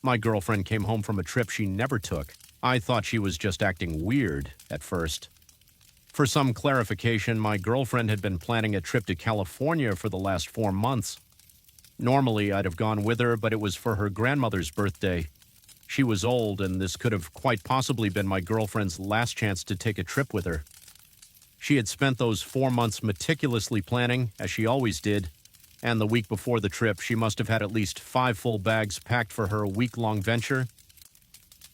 My girlfriend came home from a trip she never took. I thought she was just acting weird at first. For some clarification, my girlfriend had been planning a trip to California for the last 4 months. Normally, I'd have gone with her, but it was for her grandmother's birthday. She was old, and this could have quite possibly been my girlfriend's last chance to take a trip with her. She had spent those 4 months meticulously planning, as she always did, and the week before the trip, she must have had at least 5 full bags packed for her week-long venture.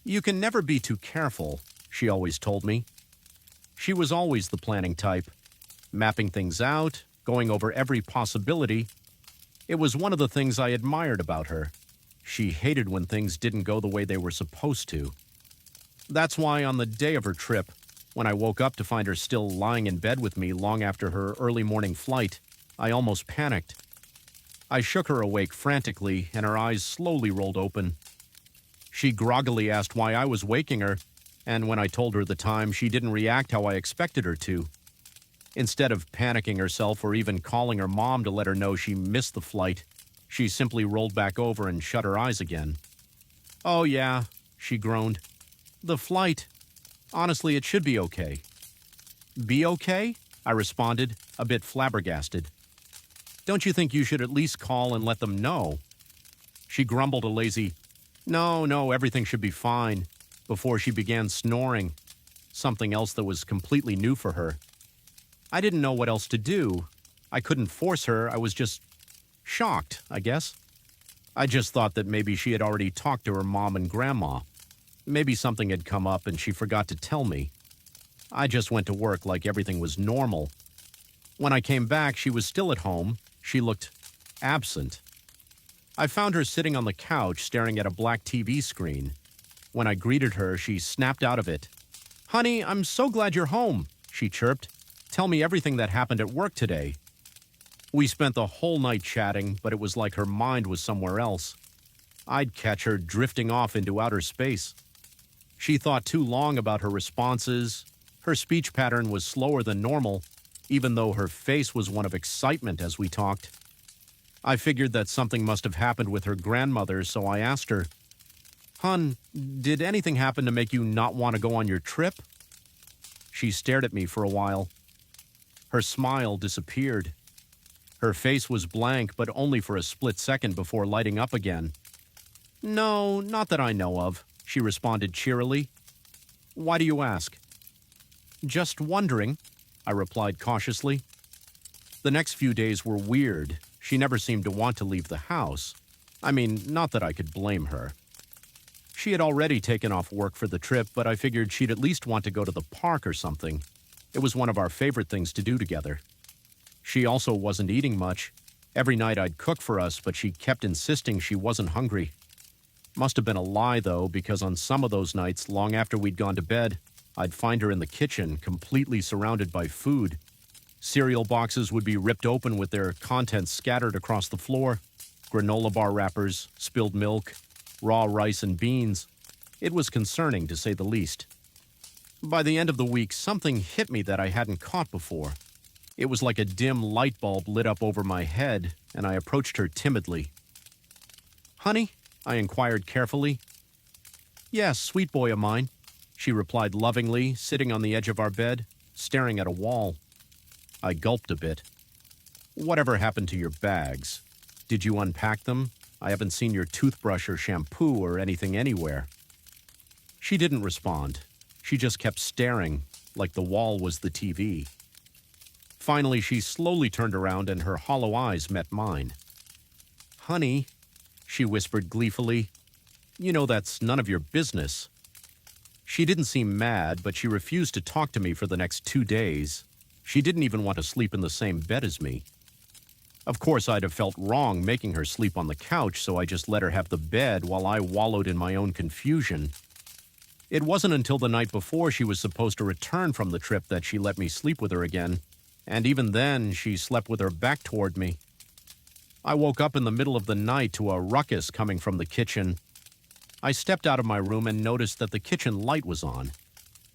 You can never be too careful, she always told me. She was always the planning type, mapping things out, going over every possibility. It was one of the things I admired about her. She hated when things didn't go the way they were supposed to. That's why on the day of her trip, when I woke up to find her still lying in bed with me long after her early morning flight, I almost panicked. I shook her awake frantically, and her eyes slowly rolled open. She groggily asked why I was waking her, and when I told her the time, she didn't react how I expected her to. Instead of panicking herself or even calling her mom to let her know she missed the flight, she simply rolled back over and shut her eyes again. "Oh yeah," she groaned. "The flight. Honestly, it should be okay." "Be okay?" I responded, a bit flabbergasted. "Don't you think you should at least call and let them know?" She grumbled a lazy, No, everything should be fine," before she began snoring, something else that was completely new for her. I didn't know what else to do. I couldn't force her. I was just shocked, I guess. I just thought that maybe she had already talked to her mom and grandma. Maybe something had come up and she forgot to tell me. I just went to work like everything was normal. When I came back, she was still at home. She looked absent. I found her sitting on the couch staring at a black TV screen. When I greeted her, she snapped out of it. "Honey, I'm so glad you're home," she chirped. "Tell me everything that happened at work today." We spent the whole night chatting, but it was like her mind was somewhere else. I'd catch her drifting off into outer space. She thought too long about her responses. Her speech pattern was slower than normal, even though her face was one of excitement as we talked. I figured that something must have happened with her grandmother, so I asked her, "Hun, did anything happen to make you not want to go on your trip?" She stared at me for a while. Her smile disappeared. Her face was blank, but only for a split second before lighting up again. "No, not that I know of," she responded cheerily. "Why do you ask?" "Just wondering," I replied cautiously. The next few days were weird. She never seemed to want to leave the house. I mean, not that I could blame her. She had already taken off work for the trip, but I figured she'd at least want to go to the park or something. It was one of our favorite things to do together. She also wasn't eating much. Every night I'd cook for us, but she kept insisting she wasn't hungry. Must have been a lie, though, because on some of those nights, long after we'd gone to bed, I'd find her in the kitchen, completely surrounded by food. Cereal boxes would be ripped open with their contents scattered across the floor. Granola bar wrappers, spilled milk, raw rice and beans. It was concerning, to say the least. By the end of the week, something hit me that I hadn't caught before. It was like a dim light bulb lit up over my head, and I approached her timidly. "Honey?" I inquired carefully. "Yes, sweet boy of mine," she replied lovingly, sitting on the edge of our bed, staring at a wall. I gulped a bit. "Whatever happened to your bags? Did you unpack them? I haven't seen your toothbrush or shampoo or anything anywhere." She didn't respond. She just kept staring, like the wall was the TV. Finally, she slowly turned around and her hollow eyes met mine. "Honey," she whispered gleefully, "you know that's none of your business." She didn't seem mad, but she refused to talk to me for the next 2 days. She didn't even want to sleep in the same bed as me. Of course, I'd have felt wrong making her sleep on the couch, so I just let her have the bed while I wallowed in my own confusion. It wasn't until the night before she was supposed to return from the trip that she let me sleep with her again, and even then, she slept with her back toward me. I woke up in the middle of the night to a ruckus coming from the kitchen. I stepped out of my room and noticed that the kitchen light was on.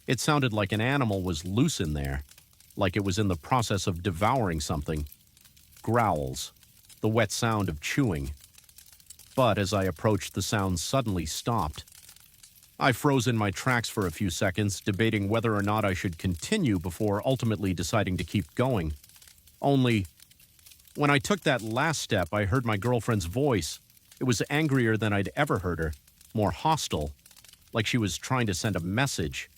It sounded like an animal was loose in there, like it was in the process of devouring something. Growls, the wet sound of chewing. but as I approached, the sounds suddenly stopped. I froze in my tracks for a few seconds, debating whether or not I should continue before ultimately deciding to keep going. Only, when I took that last step, I heard my girlfriend's voice. It was angrier than I'd ever heard her, more hostile, like she was trying to send a message.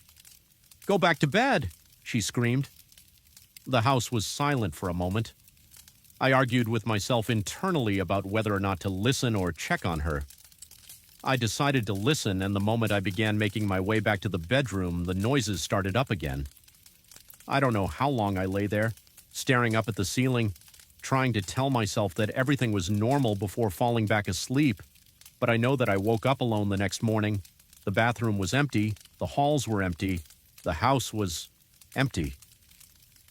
"Go back to bed," she screamed. The house was silent for a moment. I argued with myself internally about whether or not to listen or check on her. I decided to listen, and the moment I began making my way back to the bedroom, the noises started up again. I don't know how long I lay there, staring up at the ceiling, trying to tell myself that everything was normal before falling back asleep, but I know that I woke up alone the next morning. The bathroom was empty, the halls were empty, the house was empty.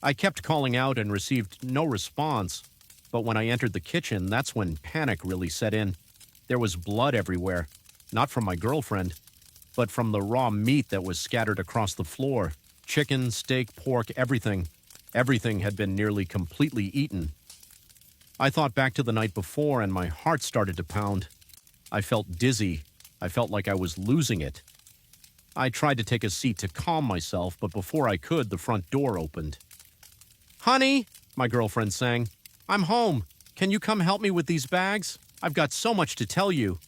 I kept calling out and received no response, but when I entered the kitchen, that's when panic really set in. There was blood everywhere, not from my girlfriend, but from the raw meat that was scattered across the floor. Chicken, steak, pork, everything. Everything had been nearly completely eaten. I thought back to the night before, and my heart started to pound. I felt dizzy. I felt like I was losing it. I tried to take a seat to calm myself, but before I could, the front door opened. "Honey," my girlfriend sang, "I'm home. Can you come help me with these bags? I've got so much to tell you."